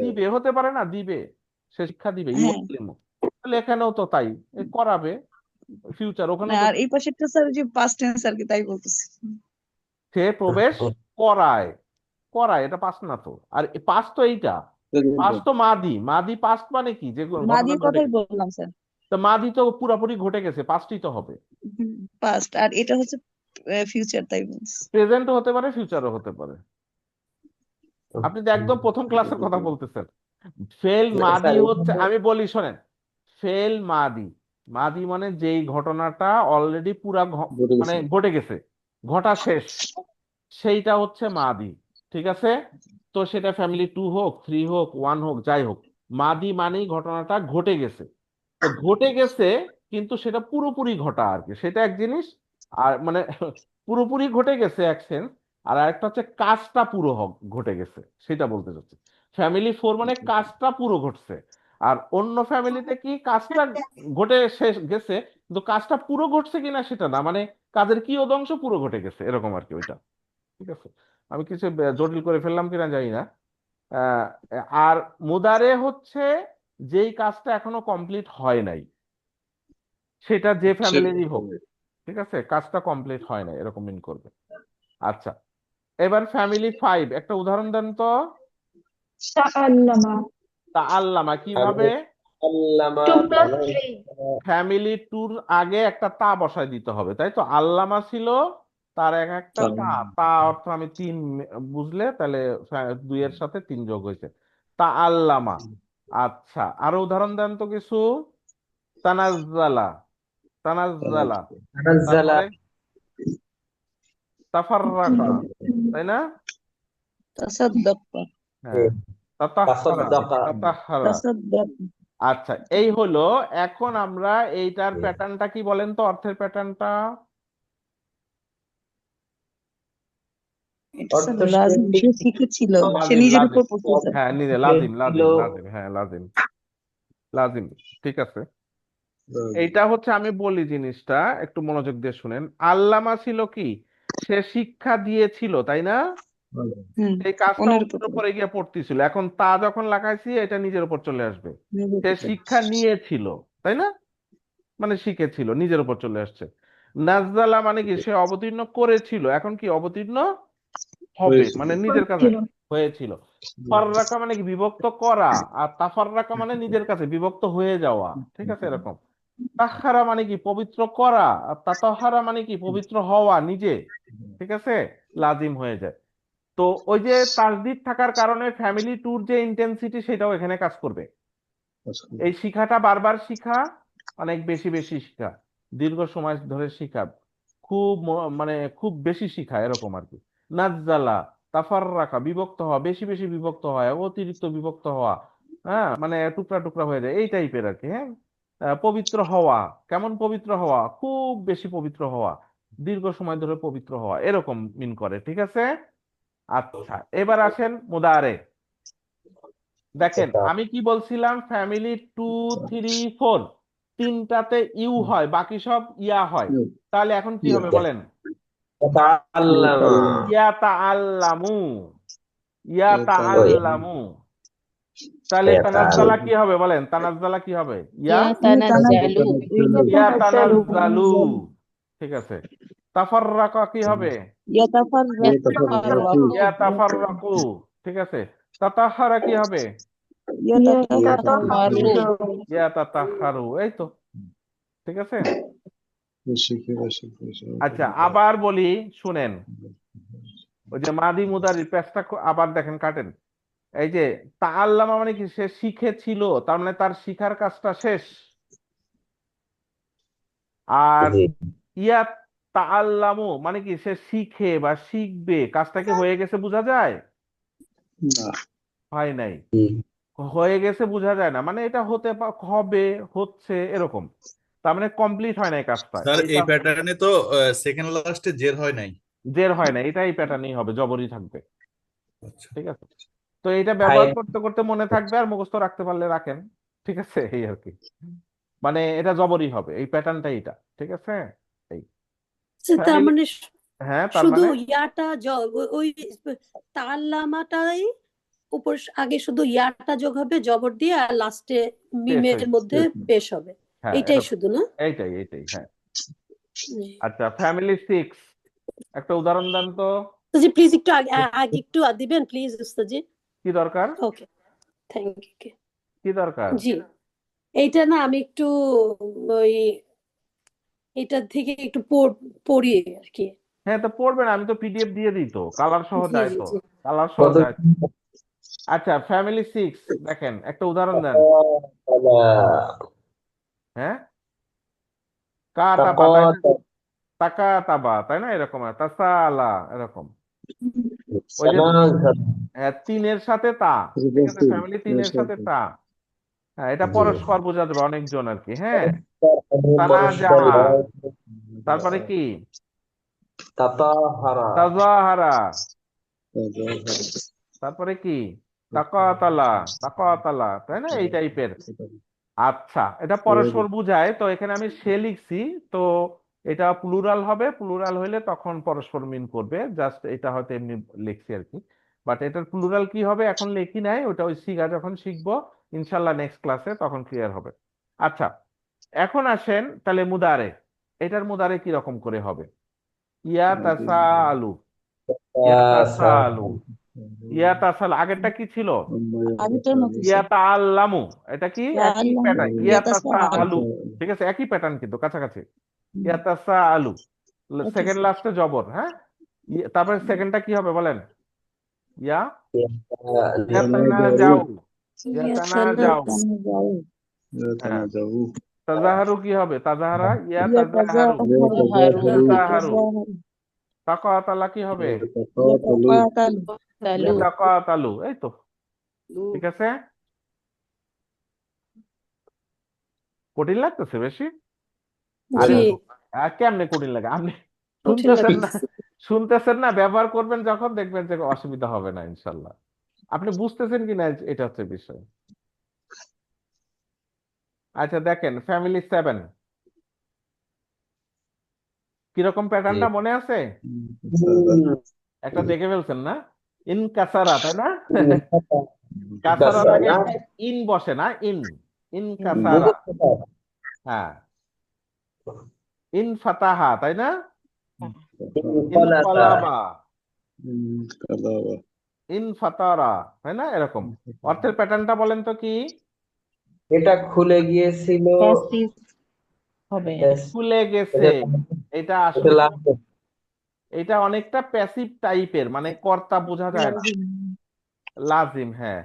দিবে হতে পারে না, দিবে, সে শিক্ষা দিবে, ইউ হ্যাঁ, আল্লিমু। তাহলে এখানেও তো তাই, করাবে, ফিউচার, না ওখানেও তো আর এই পাশেরটা স্যার যে পাস্ট টেন্স আর কি, তাই বলতেছি। সে প্রবেশ করায়, করায়, এটা পাস না তো। আর পাস তো এইটা, পাস তো মাদি, মাদি পাস্ট মানে কি, যে ঘটনা মাদির ঘটে কথাই গেছে, বললাম স্যার, তো মাদি তো পুরাপুরি ঘটে গেছে, পাস্টই তো হবে। পাস্ট, আর এটা হচ্ছে ফিউচার, তাই বলছি। প্রেজেন্টও হতে পারে, ফিউচারও হতে পারে। আপনি তো একদম প্রথম ক্লাসের কথা বলতেছেন। ফেল মাদি হচ্ছে, আমি বলি শোনেন, ফেল মাদি, মাদি মানে যেই ঘটনাটা অলরেডি পুরা মানে ঘটে গেছে, ঘটা শেষ, সেইটা হচ্ছে মাদি। ঠিক আছে? তো সেটা ফ্যামিলি 2 হোক, 3 হোক, 1 হোক, যাই হোক, মাদি মানেই ঘটনাটা ঘটে গেছে। তো ঘটে গেছে, কিন্তু সেটা পুরোপুরি ঘটা আর কি, সেটা এক জিনিস। আর মানে পুরোপুরি ঘটে গেছে এক সেন্স, আর আরেকটা হচ্ছে কাজটা পুরো ঘটে গেছে, সেটা বলতে চাচ্ছি। ফ্যামিলি 4 মানে কাজটা পুরো ঘটছে, আর অন্য ফ্যামিলিতে কি কাজটা ঘটে শেষ গেছে, কিন্তু কাজটা পুরো ঘটছে কিনা সেটা না, মানে কাজের কি অংশ পুরো ঘটে গেছে, এরকম আর কি ওইটা। ঠিক আছে? আমি কিছু জটিল করে ফেললাম কিনা জানি না। আহ, আর মুদারে হচ্ছে যেই কাজটা এখনো কমপ্লিট হয় নাই, সেটা যে ফ্যামিলিরই হোক, ঠিক আছে, কাজটা কমপ্লিট হয় নাই, এরকম মিন করবে। আচ্ছা, এবার ফ্যামিলি 5, একটা উদাহরণ দেন তো। তাআল্লামা। তা আল্লামা কিভাবে? আল্লামা 2 + 3। ফ্যামিলি টুর আগে একটা তা বসায় দিতে হবে, তাই তো। আল্লামা ছিল, তার একটা তা, তা অর্থ আমি 3 বুঝলে তাহলে 2 এর সাথে 3 যোগ হয়েছে, তা আল্লামা। আচ্ছা, আরো উদাহরণ দেন তো কিছু। তানাজ্জালা, তানাজ্জালা, তানাজ্জালা, তারপরে তাফাররাকা, তাই না? তাসাদ্দাক, হ্যাঁ, তাতাহহারা, তাসাদ্দাকা, তাতাহহারা। তাসাদ্দাক। আচ্ছা, এই হলো। এখন আমরা এইটার প্যাটার্নটা কি বলেন তো, অর্থের প্যাটার্নটা। এটা স্যার অর্থ লাজিম, সে শিখেছিল, সে লাজিম, নিজের লাজিম, উপর পড়ছে স্যার। হ্যাঁ নিজে, ছিল, লাজিম, লাজিম, লাজিম, হ্যাঁ লাজিম, লাজিম, ঠিক আছে। এইটা হচ্ছে, আমি বলি জিনিসটা একটু মনোযোগ দিয়ে শুনেন। আল্লামা ছিল কি, সে শিক্ষা দিয়েছিল, তাই না? এই কাজটা অন্যের উপর অন্যের উপরে গিয়ে পড়তেছিল, এখন তা যখন লাগাইছি এটা নিজের উপর চলে আসবে। নিজের সে উপর। শিক্ষা নিয়েছিল, তাই না, মানে শিখেছিল, নিজের উপর চলে আসছে। নাজ্জালা মানে কি, সে অবতীর্ণ করেছিল, এখন কি অবতীর্ণ হবে, মানে নিজের কাছে ছিল। হয়েছিল। ফাররাকা মানে কি, বিভক্ত করা, আর তাফাররাকা মানে নিজের কাছে বিভক্ত হয়ে যাওয়া, ঠিক আছে, এরকম। তাহহারা মানে কি, পবিত্র করা, আর তাতাহহারা মানে কি, পবিত্র হওয়া নিজে, ঠিক আছে, লাজিম হয়ে যায়। তো ওই যে তাসদিদ থাকার কারণে ফ্যামিলি ট্যুর যে ইন্টেন্সিটি, সেটাও এখানে কাজ করবে। এই শিখাটা বারবার শিখা, অনেক বেশি বেশি শিখা, দীর্ঘ সময় ধরে শিখা, খুব মানে খুব বেশি শিখা, এরকম আর কি। নাজ্জালা, তাফাররাকা, বিভক্ত হওয়া, বেশি বেশি বিভক্ত হয়, অতিরিক্ত বিভক্ত হওয়া, হ্যাঁ মানে টুকরা টুকরা হয়ে যায়, এই টাইপের আর কি। হ্যাঁ, পবিত্র হওয়া, কেমন পবিত্র হওয়া, খুব বেশি পবিত্র হওয়া, দীর্ঘ সময় ধরে পবিত্র হওয়া, এরকম মিন করে, ঠিক আছে। আচ্ছা, এবার আসেন মুদারে। দেখেন, আমি কি বলছিলাম, ফ্যামিলি 2, 3, 4 তিনটাতে ইউ হয়, বাকি সব ইয়া হয়। তাহলে এখন কি হবে বলেন? তাআল্লামা, ইয়া তাআল্লামু, ইয়া তাআল্লামু। তাহলে তানাজ্জালা কি হবে বলেন? তানাজ্জালা কি হবে? ইয়া ইয়াতানাজ্জালু। ইয়া তানাজ্জালু, ঠিক আছে। তাফাররাকা কি হবে? ইয়াতাফাররাকু ইয়াতাফাররাকু, ঠিক আছে। তাতাহারা কি হবে? ইয়াতাতাহারু ইয়াতাতাহারু, এই তো, ঠিক আছে। আচ্ছা, আবার বলি, শুনেন। ওই যে মাদি মুদারি পেশটা আবার দেখেন, কাটেন। এই যে তাআল্লামা মানে কি? সে শিখেছিল, তার মানে তার শিখার কাজটা শেষ। আর জি ইয়া তাআল্লামু মানে কি? সে শিখে বা শিখবে, কাজটা কি হয়ে গেছে বোঝা যায়? হয় নাই। জি হয়ে গেছে বোঝা যায় না, মানে এটা হবে, হচ্ছে, এরকম। তার মানে কমপ্লিট হয় নাই কাজটা। স্যার এইটা এই প্যাটার্নে তো সেকেন্ড লাস্টে জের হয় নাই। জের হয় না, এটাই প্যাটার্নই হবে, জবরই থাকবে, আচ্ছা। ঠিক আছে। তো এটা হাই ব্যবহার করতে করতে মনে থাকবে, আর মুখস্থ রাখতে পারলে রাখেন, ঠিক আছে, এই আর কি। মানে এটা জবরই হবে, এই প্যাটার্নটাই এটা, ঠিক আছে। এই তার ফ্যামিলি, মানে হ্যাঁ, তার শুধু মানে ইয়াটা ওই তাল্লামাটাই উপর আগে শুধু ইয়াটা যোগ হবে জবর দিয়ে, আর লাস্টে পেশ মিমের হয়েছে, মধ্যে পেশ হবে, হ্যাঁ, এইটাই এরকম, শুধু না? এইটাই এইটাই, হ্যাঁ। জি। আচ্ছা, ফ্যামিলি 6, একটা উদাহরণ দেন তো। উস্তাজি প্লিজ একটু আগে একটু দিবেন প্লিজ উস্তাজি। কি দরকার? ওকে, থ্যাংক ইউ। কি দরকার? জি, এইটা না আমি একটু ওই এটার থেকে একটু পড়ি আর কি। হ্যাঁ, তো পড়বেন, আমি তো পিডিএফ দিয়ে দিই, তো কালার সহ জি দেয়, জি তো জি কালার সহ কত দেয়। আচ্ছা, ফ্যামিলি 6, দেখেন, একটা উদাহরণ দেন। হ্যাঁ, কা তাবা, তাই না? তাকা তাবা, তাই না? এরকম তাসালা, এরকম। ওই যে হ্যাঁ, 3-এর সাথে তা, ঠিক আছে, ফ্যামিলি 3-এর সাথে তা। হ্যাঁ, এটা জি পরস্পর বোঝা যাবে অনেকজন আর কি, হ্যাঁ। পরস্পর তানাজাহা, তারপরে কি? তাতাহারা তাজাহারা, তারপরে কি? তাকাতালা, তাকাতালা, তাই না? এই টাইপের। আচ্ছা, এটা পরস্পর বুঝায়, তো এখানে আমি সে লিখছি, তো এটা প্লুরাল হবে, প্লুরাল হইলে তখন পরস্পর মিন করবে, জাস্ট এটা হয়তো এমনি লিখছি আর কি। বাট এটার প্লুরাল কি হবে এখন লিখি নাই, ওটা ওই শিখা যখন শিখবো ইনশাল্লাহ নেক্সট ক্লাসে, তখন ক্লিয়ার হবে। আচ্ছা, এখন আসেন তাহলে মুদারে। এটার মুদারে কি রকম করে হবে? ইয়া তাসা আলু, ইয়া তাসা আলু, ইয়া তাসাল, আগেরটা কি ছিল? আগেরটার মতো ইয়া তাআল্লামু, এটা কি? একই তাআল্লামু প্যাটার্ন, ইয়া তাসা ইয়াতাসাআলু আলু, ঠিক আছে, একই প্যাটার্ন কিন্তু কাছাকাছি। ইয়া তাসা আলু, ওকে সেকেন্ড লাস্টে জবর, হ্যাঁ। তারপরে সেকেন্ডটা কি হবে বলেন? ইয়া ইয়াতানা যাও, ইয়াতানা যাও, হ্যাঁ। তাজাহারু কি হবে? তাজাহারা, ইয়া তাজাহারু, ইয়াতাজাহারু। তাকাতালা কি হবে? ইয়াতাকাতালু, এই তো, ঠিক আছে। কঠিন লাগতেছে বেশি? আরে জি কেমনে কঠিন লাগে? আপনি কঠিন শুনতেছেন না, লাগতেছে। শুনতেছেন না, ব্যবহার করবেন যখন, দেখবেন যে অসুবিধা হবে না ইনশাল্লাহ। আপনি বুঝতেছেন কিনা এটা হচ্ছে বিষয়। আচ্ছা, দেখেন ফ্যামিলি 7, কিরকম প্যাটার্নটা মনে আছে? একটা দেখে ফেলছেন না? ইন কাসারা, তাই না? কাসারার আগে একটা ইন বসে না? ইন, ইন কাসারা, হ্যাঁ। ইন ফাতাহা, তাই না? ইন কলাবা, ইন ফাতারা, তাই না? এরকম অর্থের প্যাটার্নটা বলেন তো কি? এটা খুলে গিয়েছিল প্যাসিভ হবে খুলে গেছে, এটা এটা আসলে লাস্ট এটা অনেকটা প্যাসিভ টাইপের, মানে কর্তা বোঝা যায় না। লাজিম, হ্যাঁ,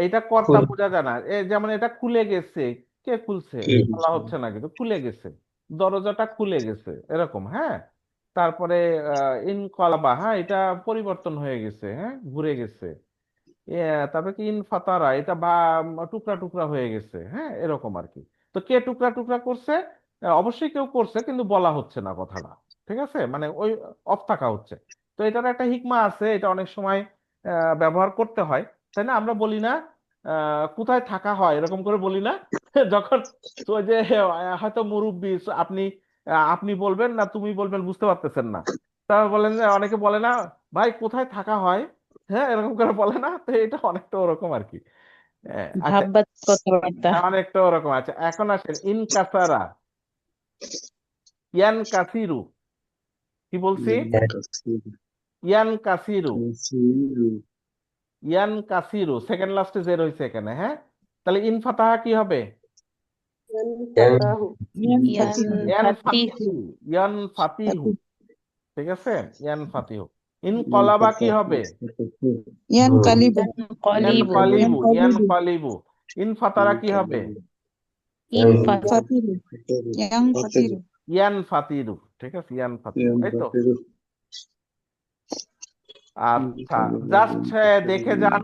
এইটা কর্তা খুলে বোঝা যায় না। যেমন এটা খুলে গেছে, কে খুলছে? বলা হচ্ছে না, কিন্তু খুলে গেছে, দরজাটা খুলে গেছে, এরকম, হ্যাঁ। তারপরে ইনকলাবা, হ্যাঁ, এটা পরিবর্তন হয়ে গেছে, হ্যাঁ, ঘুরে গেছে। তারপরে কি? ইনফাতারা, এটা বা টুকরা টুকরা হয়ে গেছে, হ্যাঁ, এরকম আর কি। তো কে টুকরা টুকরা করছে? অবশ্যই কেউ করছে, কিন্তু বলা হচ্ছে না কথাটা, ঠিক আছে, মানে ওই অফ থাকা হচ্ছে। তো এটার একটা হিকমা আছে, এটা অনেক সময় ব্যবহার করতে হয়, তাই না? আমরা বলি না কোথায় থাকা হয়, এরকম করে বলি না? যখন তো ওই যে হয়তো মুরব্বি, আপনি আপনি বলবেন না তুমি বলবেন, বুঝতে পারতেছেন না, তা বলেন যে, অনেকে বলে না, ভাই কোথায় থাকা হয়, হ্যাঁ, এরকম করে বলে না? তো এটা অনেকটা ওরকম আর কি। আচ্ছা, ভাববাদ কথাবার্তা অনেকটা ওরকম। আচ্ছা, এখন আসেন ইন কাসারা, ইয়ান কাসিরু, কি বলছি? ينكسر ইয়ান কাসিরু, يسير ইয়ান কাসিরু, সেকেন্ড লাস্টে জের হয়েছে এখানে। হ্যাঁ, তাহলে ইন ফাতাহা কি হবে? ইয়ান ফাতিহু, ইয়ান ফাতিহু, ঠিক আছে, ইয়ান ফাতিহু। ইন কলাবা কি হবে? ينقلب ইয়ান কালিবু, ইয়ান কালিবু। ইন ফাতারা কি হবে? فطير ينفطر ইয়ান ফাতিরু, ঠিক আছে, ইয়ান ফাতিরু, এই তো। ينفطر আচ্ছা, জাস্ট দেখে যান।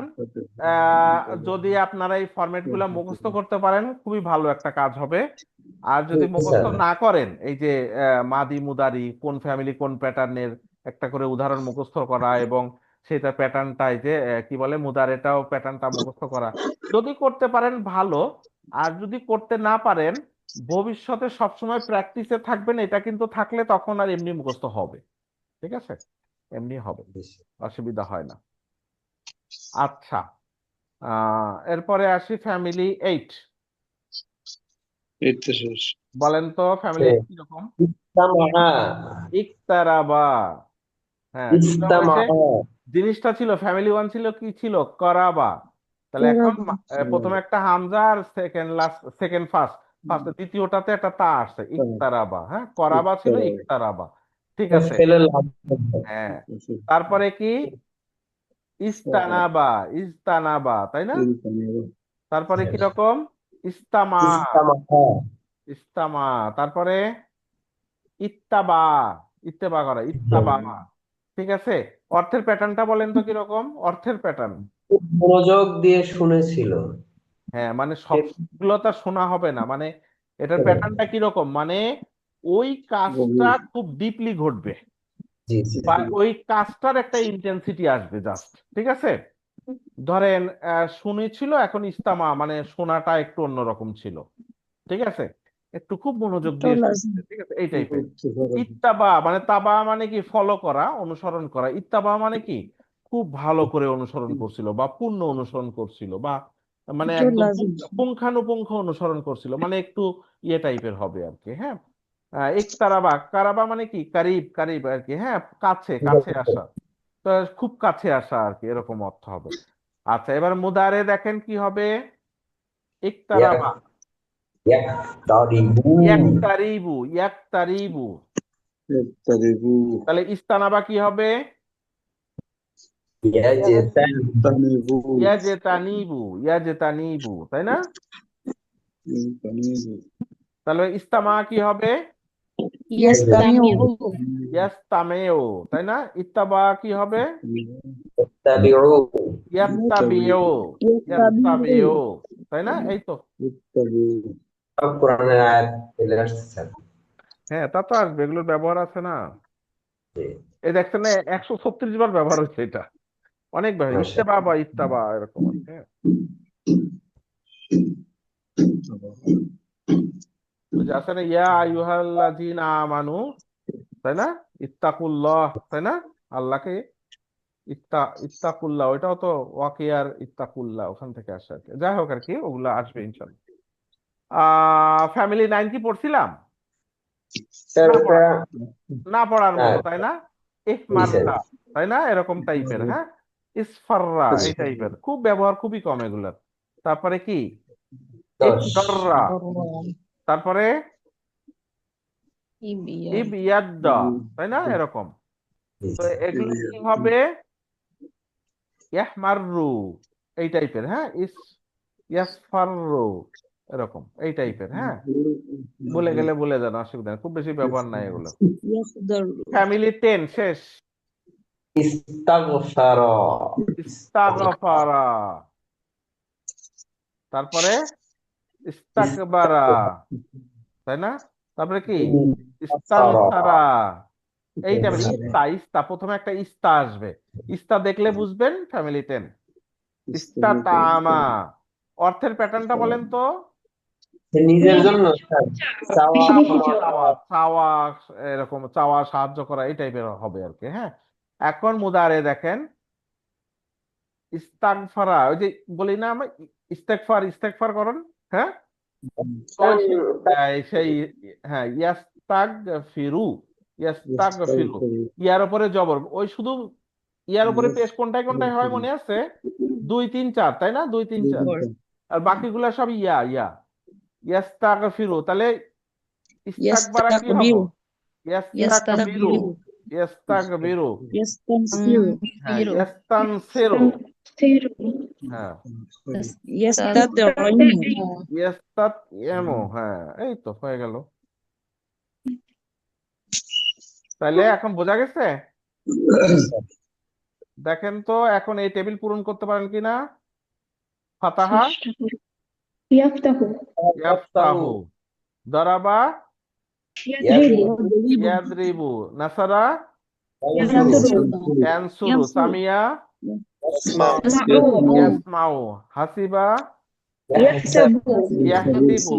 যদি আপনারা এই ফরম্যাট গুলা মুখস্থ করতে পারেন খুবই ভালো একটা কাজ হবে। আর যদি মুখস্থ না করেন, এই যে মাদি মুদারি কোন ফ্যামিলি কোন প্যাটার্নের একটা করে উদাহরণ মুখস্থ করা, এবং সেটা প্যাটার্নটা এই যে কি বলে মুদারেটাও প্যাটার্নটা মুখস্থ করা, যদি করতে পারেন ভালো। আর যদি করতে না পারেন, ভবিষ্যতে সবসময় প্র্যাকটিসে থাকবেন, এটা কিন্তু থাকলে তখন আর এমনি মুখস্থ হবে, ঠিক আছে, এমনি হবে, অসুবিধা হয় না। আচ্ছা, এরপরে আসি ফ্যামিলি 8। التشوش বলেন তো ফ্যামিলি 8 কিরকম? ইস্তামা, ইকতারাবা। হ্যাঁ, ছিল ইস্তামা, হয়েছে, জিনিসটা ছিল ফ্যামিলি 1 ছিল কি ছিল? করাবা। তাহলে এখন প্রথমে একটা হামজা আর সেকেন্ড ফার্স্ট দ্বিতীয়টাতে একটা তা আসছে, ইকতারাবা। হ্যাঁ, করাবা ছিল ইকতারাবা, ঠিক আছে। ফেলে লাভ হ্যাঁ, তারপরে কি? ইস্তানাবা, ইস্তানাবা, তাই না? তারপরে কিরকম? ইস্তামা, ইস্তামা, ইস্তামা। তারপরে ইত্তাবা, ইত্তেবা করা, ইত্তাবা, ঠিক আছে। অর্থের প্যাটার্নটা বলেন তো কিরকম? অর্থের প্যাটার্ন। খুব মনোযোগ দিয়ে শুনেছিল। হ্যাঁ, মানে সবগুলো তো শোনা হবে না, মানে এটার প্যাটার্নটা কিরকম, মানে ওই কাজটা খুব ডিপলি ঘটবে, জি জি বা ওই কাজটার একটা ইন্টেন্সিটি আসবে জাস্ট, ঠিক আছে। ধরেন শুনেছিল, এখন ইস্তামা মানে শোনাটা একটু অন্যরকম ছিল, ঠিক আছে, একটু খুব মনোযোগ দিয়ে শুনছে, ঠিক আছে, এই টাইপের। ইত্তাবা মানে তাবা মানে কি? ফলো করা, অনুসরণ করা। ইত্তাবা মানে কি? খুব ভালো করে অনুসরণ করছিল, বা পূর্ণ অনুসরণ করছিল, বা মানে একদম পুঙ্খানুপুঙ্খ অনুসরণ করছিল, মানে একটু ইয়ে টাইপের হবে আর কি। হ্যাঁ, ইকতারাবা, কারাবা মানে কি? কারিব, কারিব আর কি। হ্যাঁ, কাছে কাছে আসা, তো খুব কাছে আসা আর কি, এরকম অর্থ হবে। আচ্ছা, এবার মুদারে দেখেন কি হবে? ইকতারাবা, ইয়াকতারিবু, ইয়াকতারিবু, ইয়াকতারিবু। يقتربوا তাহলে ইস্তানাবা কি হবে? يجتنبوا ইয়াজেতানিবু, ইয়াজেতানিবু, তাই না? يجتنبوا তাহলে ইস্তামা কি হবে? يستمع ইয়াস্তামেও, তাই না? ইত্তাবা কি হবে? ইত্তাবিউ, ইয়াত্তাবিও, ইয়াত্তাবিও, তাই না? এই তো। اتبعوا সব কোরআনের আয়াত চলে আসছে। হ্যাঁ, তা তো আসবে, এগুলোর ব্যবহার আছে না। জি, এই দেখছেন না, 136 বার ব্যবহার হচ্ছে এটা, অনেক ব্যবহার। মাশাআল্লাহ। ইত্তেবা বা ইত্তাবা এরকম আছে। হ্যাঁ, ওই যে আছে না, ইয়া আইয়ুহাল্লাযীনা আমানু, তাই না? ইত্তাকুল্লাহ, তাই না? আল্লাহকে ইত্তাকুল্লাহ, ওইটাও তো ওয়াকিয়ার ইত্তাকুল্লাহ, ওখান থেকে আসে আর কি। যাই হোক আর কি, ওগুলা আসবে ইনশাল্লাহ। ফ্যামিলি 9 কি পড়ছিলাম? স্যার না ওটা পড়া, না পড়ার মতো, হ্যাঁ, তাই না? জি স্যার। ইহমাররা, তাই না? এরকম টাইপের। হ্যাঁ, ইসফাররা, এই টাইপের, খুব ব্যবহার খুবই কম এগুলার। তারপরে কি? 10 ইকদাররা, তারপরে ইবিয়াদ্দা, তাই না? এরকম। জি তো স্যার। এগুলো কি হবে? ইয়াহমাররু, এই টাইপের। হ্যাঁ, ইয়াসফাররু, এরকম এই টাইপের। হ্যাঁ, বলে গেলে বলে যান, অসুবিধা নেই, খুব বেশি ব্যবহার নাই এগুলো। يصدر ফ্যামিলি 10 শেষ। ইস্তাগফারা, ইস্তাগফারা, তারপরে ইস্তাকবারা, তাই না? তারপরে কি? ইস্তানসারা, এই টাইপের। ইস্তা, প্রথমে একটা ইস্তা আসবে, ইস্তা দেখলে বুঝবেন ফ্যামিলি 10। ইস্তাতামা, অর্থের প্যাটার্নটা বলেন তো? সে নিজের জন্য স্যার চাওয়া বেশি বেশি পাওয়া, চাওয়া। চাওয়া, এরকম চাওয়া, সাহায্য করা, এই টাইপের হবে আর কি। হ্যাঁ, এখন মুদারে দেখেন, ইস্তাগফারা, ওই যে বলি না আমরা ইস্তেগফার, ইস্তেগফার করুন। হ্যাঁ, তো সেই হ্যাঁ, ইয়াস্তাগফিরু, ইয়াস্তাগফিরু। يستغفر ইয়ার উপরে জবর, ওই শুধু ইয়ার উপরে পেশ কোনটায় কোনটায় হয় মনে আছে? 2 3 4, তাই না? 2 3 4, আর বাকিগুলা সব ইয়া ইয়া। ইয়াস্তাগফিরু, তাহলে ইস্তাকবারা কি হবো? ইয়াস্তাকবিরু, ইয়াস্তাকবিরু, يستنصروا হ্যাঁ ইয়াস্তানসিরু, Zero. হ্যাঁ يستدعون ইয়াস্তাতইমু, হ্যাঁ এই তো হয়ে গেল। তাহলে এখন বোঝা গেছে? দেখেন তো এখন এই টেবিল পূরণ করতে পারেন কিনা? ফাতাহা يفتح. ইয়াফতাহু, দারাবা يضرب. ইয়াদরিবু, নাসারা ينصر. ইয়ানসুরু, সামিয়া يسمع. ইয়াসমাউ, হাসিবা يحسب. ইয়াহসিবু,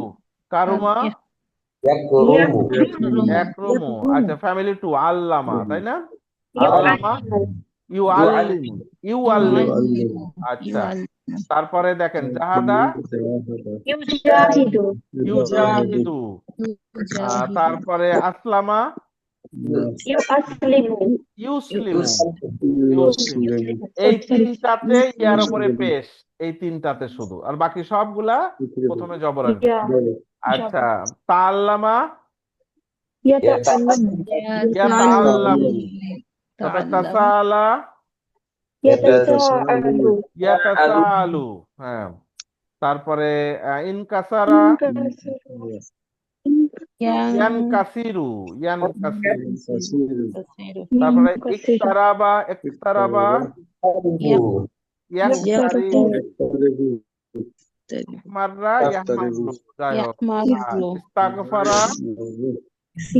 কারুমা ইয়াকরুমু ইয়াকরুমু। আচ্ছা ফ্যামিলি 2 আল্লামা, তাই না? আল্লামা ইউআল্লিম, ইউআল্লিম। আচ্ছা তারপরে দেখেন জাহাদা يجاهد. ইউজাহিদু, তারপরে আসলামা يسلم. ইউসলিমু, ইউসলিম। এই তিনটাতে ইয়ার উপরে পেশ, এই তিনটাতে শুধু, আর বাকি সবগুলা প্রথমে জবর আসবে। يا. আচ্ছা তাআল্লামা يتعلم. ইয়াতাআল্লামু, তারপরে তাসালা يتساءل. ইয়াতাসালু, হ্যাঁ। তারপরে ইনকাসারা ইয়ানকাসিরু, ইয়ানকাসিরু। তারপরে ইকতারাবা ইকতারাবা ইয়াকতারিবু, মাররা ইয়াহমারু, যাই হোক। ইস্তাগফারা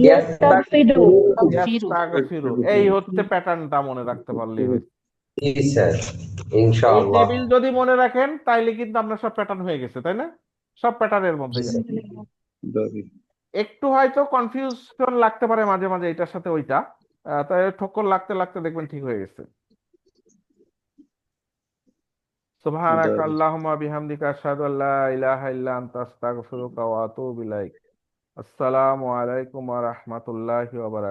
يستغفر. ইয়াস্তাগফিরু। এই হচ্ছে প্যাটার্নটা, মনে রাখতে পারলেই হয়েছে। জি স্যার, এই ইনশাআল্লাহ। টেবিল যদি মনে রাখেন তাইলে কিন্তু আপনার সব প্যাটার্ন হয়ে গেছে, তাই না? সব প্যাটার্নের মধ্যে একটু হয়তো কনফিউশন লাগতে পারে মাঝে মাঝে এটার সাথে ওইটা, তাই ঠক্কর লাগতে লাগতে দেখবেন ঠিক হয়ে গেছে। সুবহানাকা আল্লাহুম্মা বিহামদিকা আশহাদু আল্লা ইলাহা ইল্লা আনতা আস্তাগফিরুকা ওয়া আতুবু ইলাইক। আসসালামু আলাইকুম ওয়া রাহমাতুল্লাহি ওয়া বারাকাতুহু।